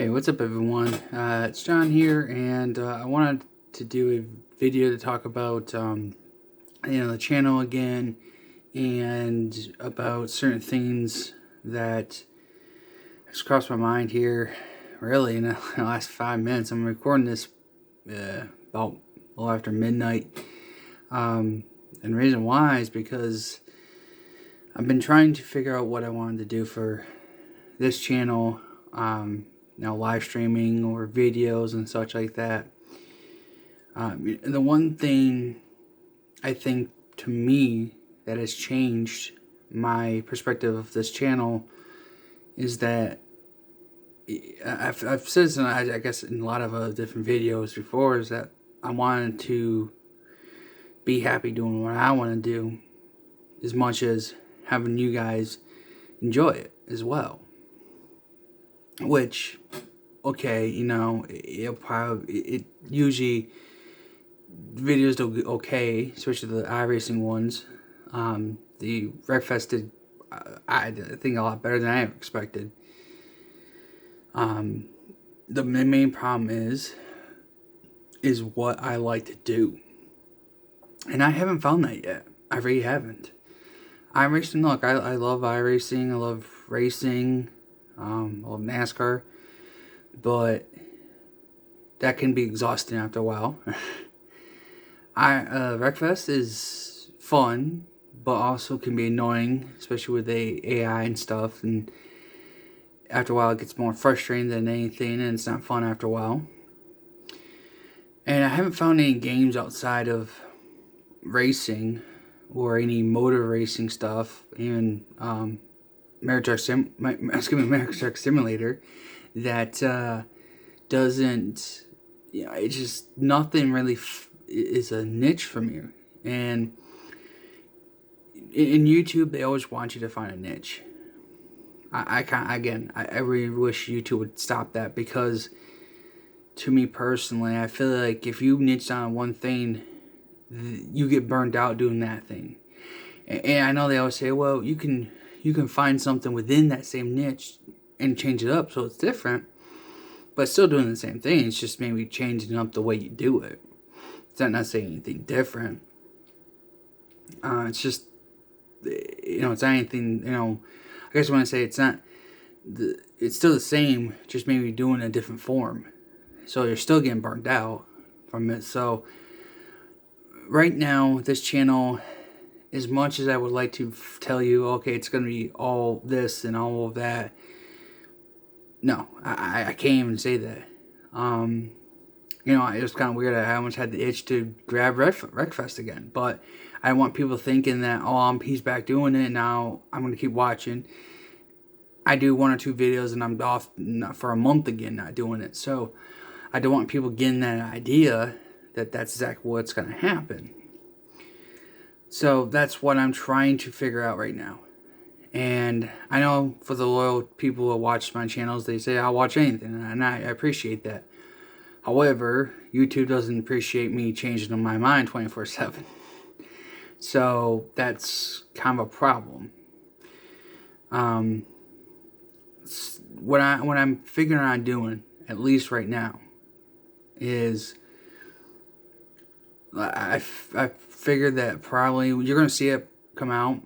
Hey, what's up, everyone? It's John here, and I wanted to do a video to talk about, the channel again, and about certain things that has crossed my mind here, really, in the last 5 minutes. I'm recording this about a little after midnight, and the reason why is because I've been trying to figure out what I wanted to do for this channel. Live streaming or videos and such like that. The one thing I think to me that has changed my perspective of this channel is that I've said this, I guess, in a lot of different videos before, is that I wanted to be happy doing what I want to do as much as having you guys enjoy it as well. Which, okay, it usually videos do okay, especially the iRacing ones. The Wreckfest did, I think, a lot better than I expected. The main problem is what I like to do, and I haven't found that yet. I really haven't. iRacing, look, I love iRacing. I love racing. I love NASCAR, but that can be exhausting after a while. Wreckfest is fun, but also can be annoying, especially with the AI and stuff. And after a while, it gets more frustrating than anything, and it's not fun after a while. And I haven't found any games outside of racing or any motor racing stuff, even Euro Truck Simulator, that doesn't, it's just nothing really is a niche for me. And in YouTube, they always want you to find a niche. I really wish YouTube would stop that, because to me personally, I feel like if you niche on one thing, you get burned out doing that thing. And I know they always say, well, you can find something within that same niche and change it up so it's different, but still doing the same thing. It's just maybe changing up the way you do it. It's not saying anything different. It's just, it's not anything, I guess when I say it's still the same, just maybe doing a different form. So you're still getting burnt out from it. So right now, this channel, as much as I would like to tell you, okay, it's going to be all this and all of that, no, I can't even say that. It was kind of weird. I almost had the itch to grab Wreckfest again, but I want people thinking that, he's back doing it, now I'm going to keep watching. I do 1 or 2 videos and I'm off for a month again not doing it. So I don't want people getting that idea that that's exactly what's going to happen. So that's what I'm trying to figure out right now. And I know for the loyal people who watch my channels, they say I'll watch anything, and I appreciate that. However, YouTube doesn't appreciate me changing my mind 24/7. So that's kind of a problem. What I'm figuring on doing, at least right now, is I figured that probably you're going to see it come out.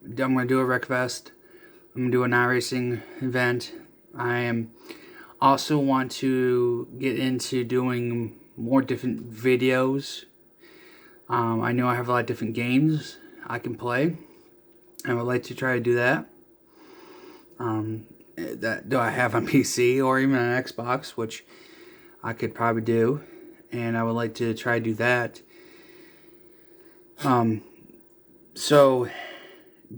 I'm going to do a Wreckfest. I'm going to do an iRacing event. I am also want to get into doing more different videos. I know I have a lot of different games I can play. I would like to try to do that. That do I have on PC or even on Xbox, which I could probably do. And I would like to try to do that. So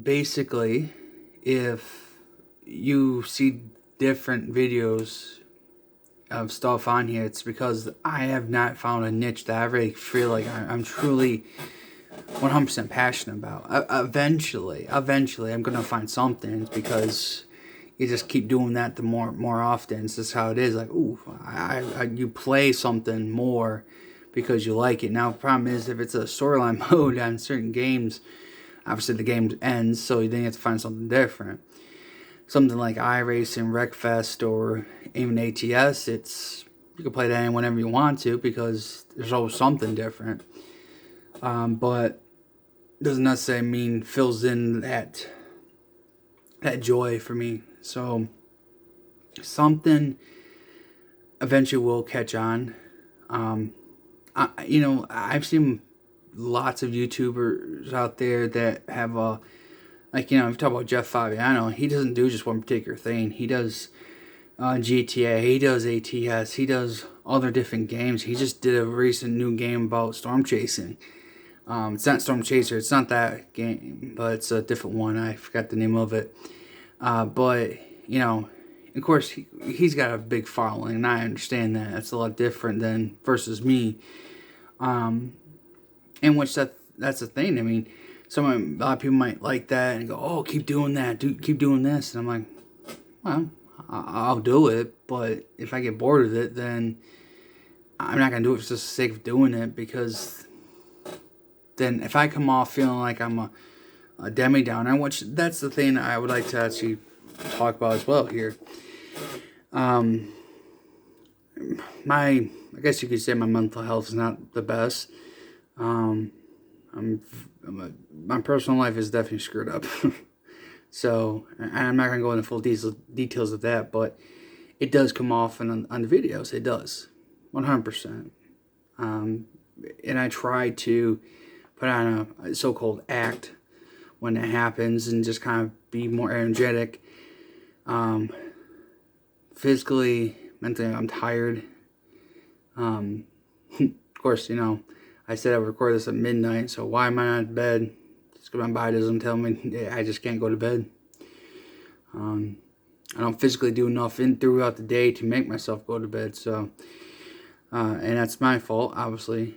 basically, if you see different videos of stuff on here, it's because I have not found a niche that I really feel like I'm truly 100% passionate about. Eventually, I'm going to find something, because you just keep doing that the more often. It's just how it is. Like, ooh, you play something more because you like it. Now, the problem is, if it's a storyline mode on certain games, obviously the game ends, so then you have to find something different. Something like iRacing, Wreckfest, or even ATS, you can play that whenever you want to because there's always something different. But doesn't necessarily mean fills in that joy for me. So something eventually will catch on. I've seen lots of YouTubers out there that have if you talk about Jeff Fabiano, he doesn't do just one particular thing. He does GTA, he does ATS, he does other different games. He just did a recent new game about storm chasing. It's not Storm Chaser, it's not that game, but it's a different one. I forgot the name of it. But, of course, he's got a big following, and I understand that. That's a lot different than versus me. In which that's the thing. I mean, a lot of people might like that and go, "Oh, keep doing that, keep doing this," and I'm like, well, I'll do it, but if I get bored with it, then I'm not gonna do it for just the sake of doing it, because then if I come off feeling like I'm a demi-downer, which that's the thing I would like to actually talk about as well here. I guess you could say my mental health is not the best. My personal life is definitely screwed up. So, I'm not going to go into full details of that, but it does come off on the videos. It does. 100%. And I try to put on a so-called act when it happens and just kind of be more energetic. Physically, mentally, I'm tired. Of course, I said I would record this at midnight, so why am I not in bed? Just because my body doesn't tell me I just can't go to bed. I don't physically do enough throughout the day to make myself go to bed, so and that's my fault, obviously.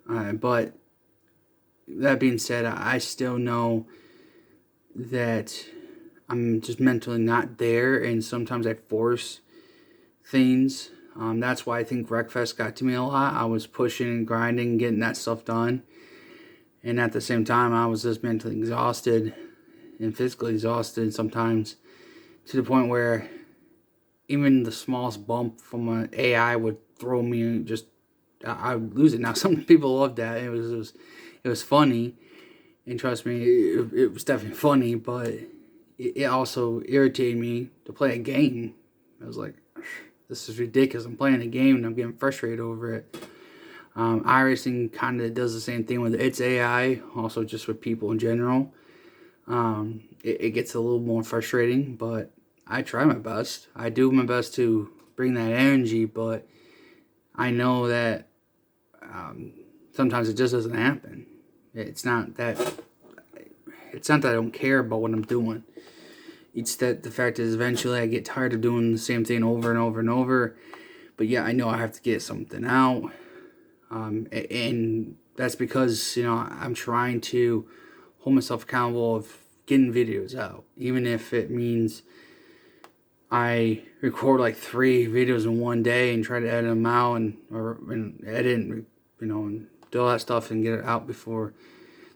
But that being said, I still know that I'm just mentally not there, and sometimes I force things. That's why I think Wreckfest got to me a lot. I was pushing and grinding, getting that stuff done. And at the same time, I was just mentally exhausted and physically exhausted sometimes, to the point where even the smallest bump from an AI would throw me, I would lose it. Now, some people loved that. It was funny. And trust me, it was definitely funny, but it also irritated me to play a game. I was like, this is ridiculous. I'm playing a game and I'm getting frustrated over it. iRacing kind of does the same thing with its AI, also just with people in general. It gets a little more frustrating, but I try my best. I do my best to bring that energy, but I know that sometimes it just doesn't happen. It's not that I don't care about what I'm doing. It's that the fact is eventually I get tired of doing the same thing over and over and over. But yeah, I know I have to get something out. And that's because, I'm trying to hold myself accountable of getting videos out. Even if it means I record like 3 videos in one day and try to edit them out and edit and, and do all that stuff and get it out before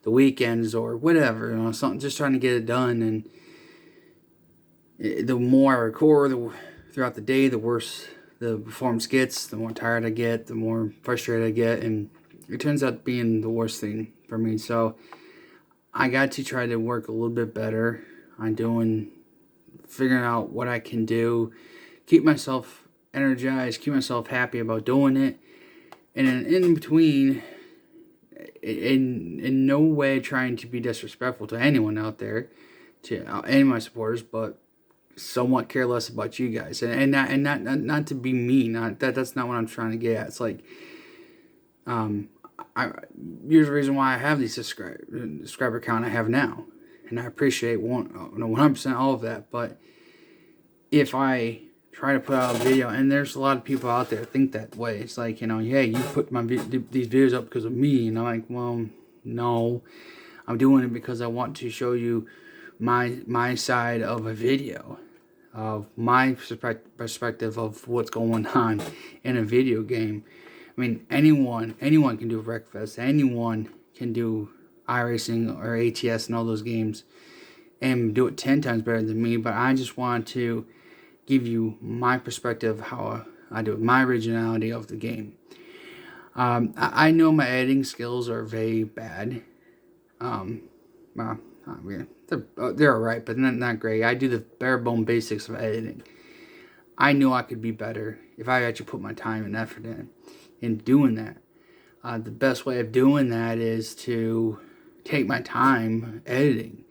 the weekends or whatever, something, just trying to get it done. And the more I record throughout the day, the worse the performance gets, the more tired I get, the more frustrated I get, and it turns out being the worst thing for me. So I got to try to work a little bit better on figuring out what I can do, keep myself energized, keep myself happy about doing it, and then in between, in no way trying to be disrespectful to anyone out there, to any of my supporters, but somewhat care less about you guys, and not to be mean. That's not what I'm trying to get at. It's like, here's the reason why I have these subscriber count I have now, and I appreciate 100% all of that. But if I try to put out a video, and there's a lot of people out there think that way. It's like, yeah, you put these videos up because of me, and I'm like, well, no, I'm doing it because I want to show you my side of a video, of my perspective of what's going on in a video game. I mean, anyone can do Wreckfest, anyone can do iRacing or ATS and all those games and do it 10 times better than me, but I just want to give you my perspective of how I do it, my originality of the game. I know my editing skills are very bad. Well, they're alright, but not great. I do the bare bone basics of editing. I know I could be better if I actually put my time and effort in doing that. The best way of doing that is to take my time editing.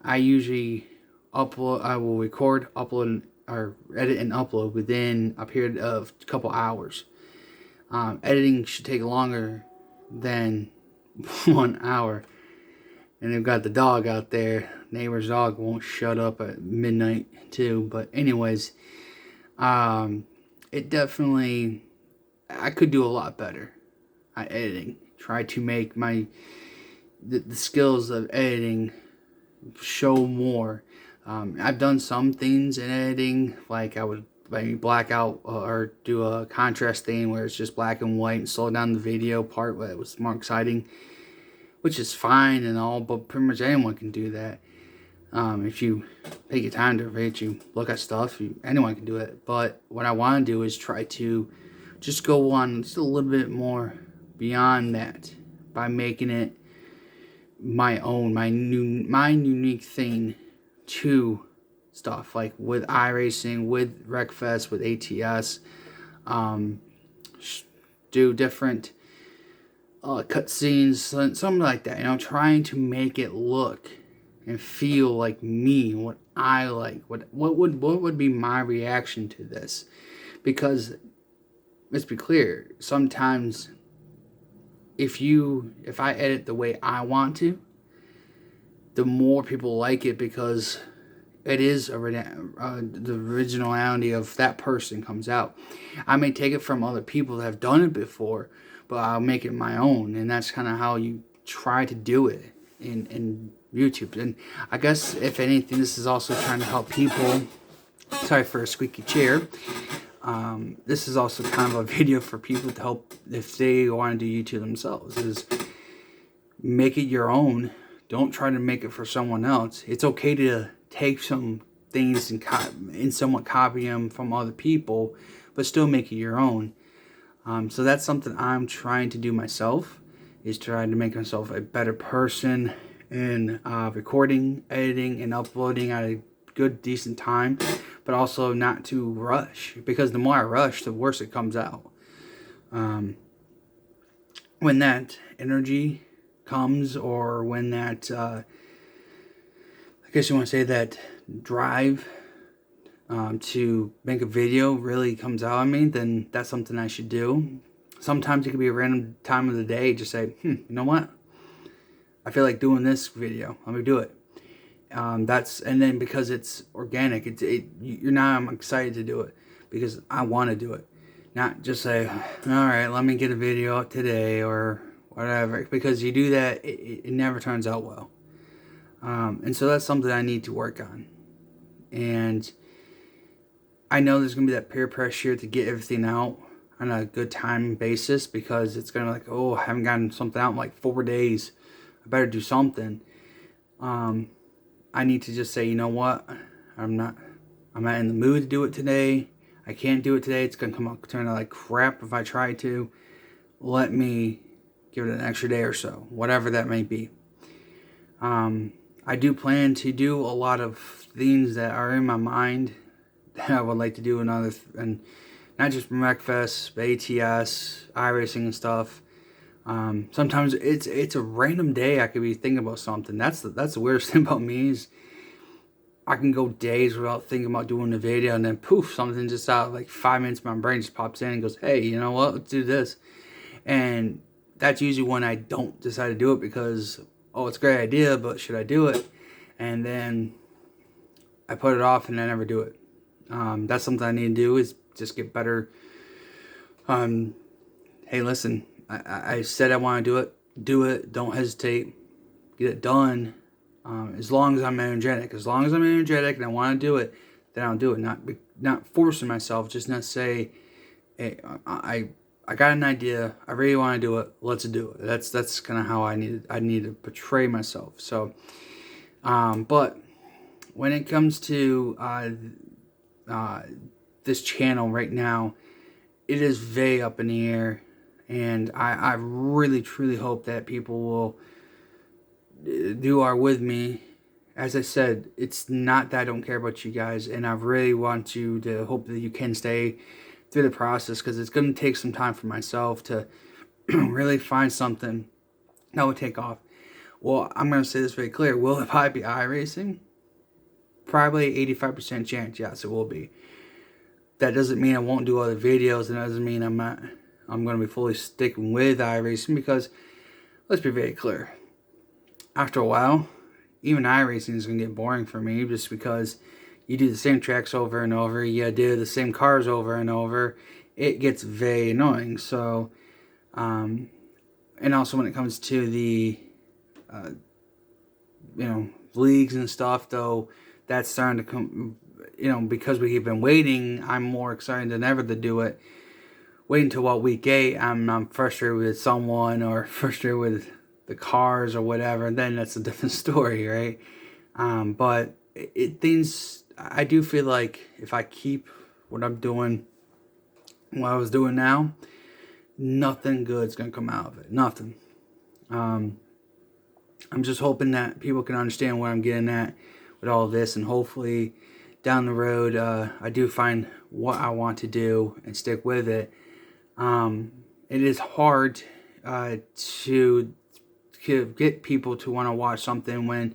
I usually I will record, upload, or edit and upload within a period of a couple hours. Editing should take longer than 1 hour. And they've got the dog out there. Neighbor's dog won't shut up at midnight too. But anyways, it definitely, I could do a lot better at editing. Try to make the skills of editing show more. I've done some things in editing, like I would maybe black out or do a contrast thing where it's just black and white and slow down the video part where it was more exciting, which is fine and all, but pretty much anyone can do that. If you take your time to read, you look at stuff, anyone can do it. But what I want to do is try to just go on just a little bit more beyond that by making it my own, my unique thing to stuff, like with iRacing, with Wreckfest, with ATS. Do different cutscenes, something like that. You know, trying to make it look and feel like me, what I like, what would be my reaction to this. Because let's be clear, sometimes if I edit the way I want to, the more people like it, because it is the originality of that person comes out. I may take it from other people that have done it before, but I'll make it my own, and that's kind of how you try to do it in YouTube. And I guess if anything, this is also trying to help people. Sorry for a squeaky chair. This is also kind of a video for people to help if they want to do YouTube themselves. Is make it your own. Don't try to make it for someone else. It's okay to take some things and somewhat copy them from other people, but still make it your own. So that's something I'm trying to do myself, is trying to make myself a better person in recording, editing, and uploading at a good, decent time, but also not to rush, because the more I rush, the worse it comes out. When that energy comes, or when that, I guess you want to say that drive to make a video really comes out of me, then that's something I should do. Sometimes it could be a random time of the day, just say, you know what? I feel like doing this video. Let me do it. And then because it's organic, I'm excited to do it because I want to do it. Not just say, all right, let me get a video up today or whatever. Because you do that, it never turns out well. And so that's something I need to work on. And I know there's going to be that peer pressure to get everything out on a good time basis, because it's going to be like, oh, I haven't gotten something out in like 4 days. I better do something. I need to just say, you know what? I'm not in the mood to do it today. I can't do it today. It's going to turn out like crap if I try to. Let me give it an extra day or so, whatever that may be. I do plan to do a lot of things that are in my mind that I would like to do, and not just from Wreckfest, but ATS, iRacing and stuff. Sometimes it's a random day I could be thinking about something. That's the weirdest thing about me, is I can go days without thinking about doing a video, and then poof, something just out of like 5 minutes, my brain just pops in and goes, hey, you know what, let's do this. And that's usually when I don't decide to do it, because, oh, it's a great idea, but should I do it? And then I put it off and I never do it. That's something I need to do, is just get better. Hey, listen, I said I want to do it. Do it. Don't hesitate. Get it done. As long as I'm energetic. As long as I'm energetic and I want to do it, then I'll do it. Not forcing myself. Just not say, hey, I got an idea. I really want to do it. Let's do it. That's kind of how I need to portray myself. So, but when it comes to this channel right now, it is very up in the air, and I really truly hope that people will are with me. As I said, it's not that I don't care about you guys, and I really want you to hope that you can stay through the process, because it's going to take some time for myself to really find something that would take off. Well, I'm going to say this very clear. Will it probably be iRacing? Probably 85% chance, yes, it will be. That doesn't mean I won't do other videos, and that doesn't mean I'm going to be fully sticking with iRacing, because let's be very clear. After a while, even iRacing is going to get boring for me, just because you do the same tracks over and over, you do the same cars over and over. It gets very annoying. So, and also when it comes to the, leagues and stuff, though, that's starting to come, because we've been waiting, I'm more excited than ever to do it. Wait until week 8, I'm frustrated with someone, or frustrated with the cars or whatever, then that's a different story, right? But things, I do feel like if I keep what I'm doing, what I was doing now, nothing good's gonna come out of it. Nothing. I'm just hoping that people can understand what I'm getting at with all of this, and hopefully down the road, I do find what I want to do and stick with it. It is hard to get people to want to watch something when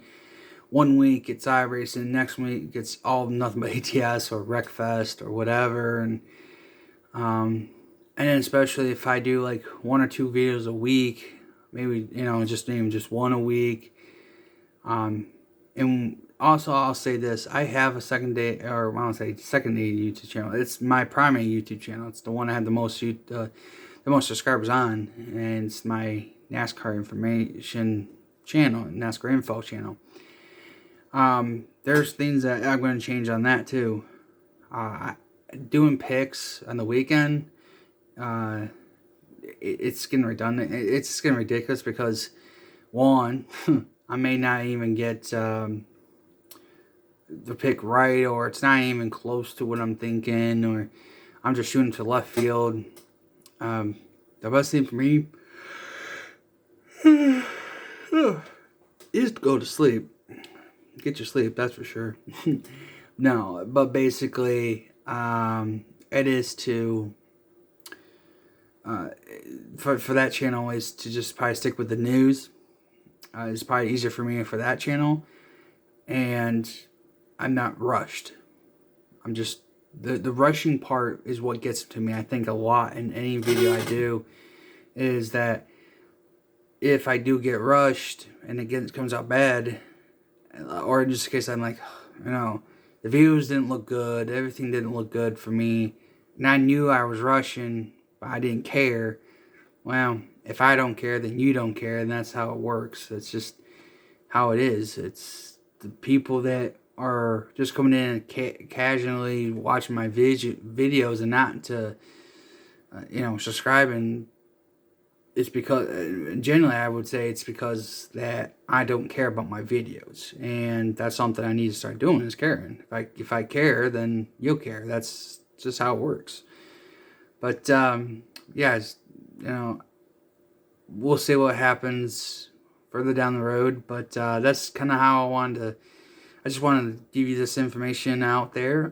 one week it's iRacing, next week it's all nothing but ATS or Wreckfest or whatever, and then especially if I do like 1 or 2 videos a week, maybe just one a week, and also I'll say this: I have a secondary YouTube channel. It's my primary YouTube channel. It's the one I have the most subscribers on, and it's my NASCAR information channel, NASCAR info channel. There's things that I'm going to change on that too. Doing picks on the weekend, it's getting redundant. It's getting ridiculous, because one, I may not even get the pick right, or it's not even close to what I'm thinking, or I'm just shooting to left field. The best thing for me is to go to sleep. Get your sleep, that's for sure. No, but basically, it is to for that channel is to just probably stick with the news. It's probably easier for me for that channel, and I'm not rushed. I'm just the rushing part is what gets to me. I think a lot in any video I do is that if I do get rushed and it comes out bad, or in just in case I'm like, the views didn't look good, everything didn't look good for me, and I knew I was rushing, but I didn't care. Well, if I don't care, then you don't care, and that's how it works. That's just how it is. It's the people that are just coming in and casually watching my videos and not to, subscribing. It's because, generally I would say it's because that I don't care about my videos. And that's something I need to start doing, is caring. If I care, then you'll care. That's just how it works. But, yeah, we'll see what happens further down the road. But that's kind of how I just wanted to give you this information out there.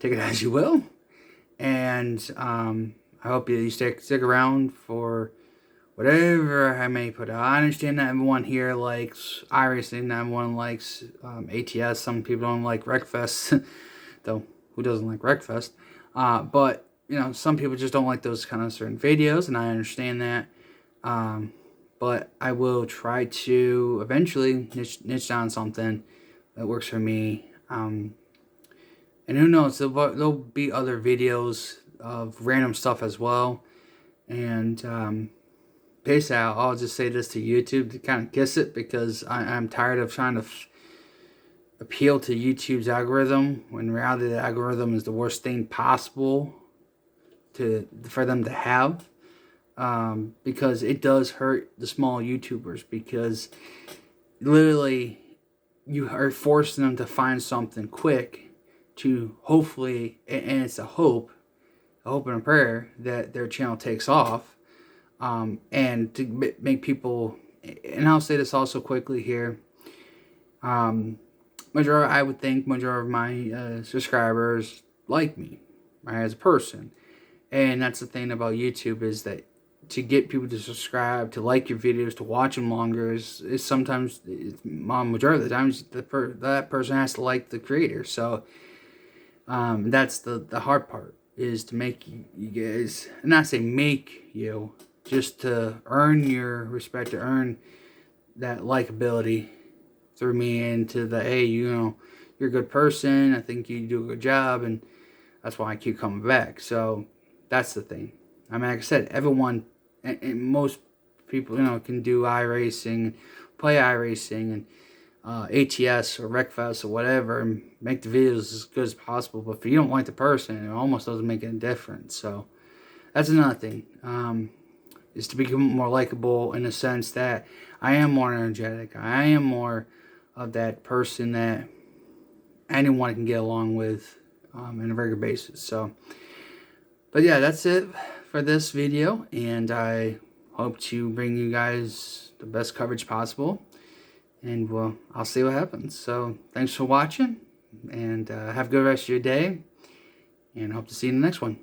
Take it as you will. And I hope you stick around for whatever I may put out. I understand that everyone here likes iRacing, everyone likes ATS. Some people don't like Wreckfest, though who doesn't like Wreckfest? But some people just don't like those kind of certain videos, and I understand that. But I will try to eventually niche down something that works for me. And who knows, there'll be other videos of random stuff as well. And peace out. I'll just say this to YouTube to kind of kiss it, because I'm tired of trying to appeal to YouTube's algorithm, when in reality the algorithm is the worst thing possible for them to have, because it does hurt the small YouTubers, because literally you are forcing them to find something quick, to hopefully, and it's a hope and a prayer that their channel takes off, and to make people, and I'll say this also quickly here, majority, I would think majority of my subscribers like me, right, as a person. And that's the thing about YouTube, is that to get people to subscribe, to like your videos, to watch them longer is sometimes, majority of the times, that person has to like the creator. So that's the hard part, is to make you guys, not say make you, just to earn your respect, to earn that likability through me, into the, hey, you're a good person, I think you do a good job, and that's why I keep coming back. So that's the thing. I mean, like I said, everyone, and most people, can do iRacing, play iRacing, and ATS or Wreckfest or whatever, and make the videos as good as possible. But if you don't like the person, it almost doesn't make any difference. So that's another thing, is to become more likable, in the sense that I am more energetic. I am more of that person that anyone can get along with on a regular basis. So, but yeah, that's it for this video, and I hope to bring you guys the best coverage possible, and I'll see what happens. So thanks for watching, and have a good rest of your day, and hope to see you in the next one.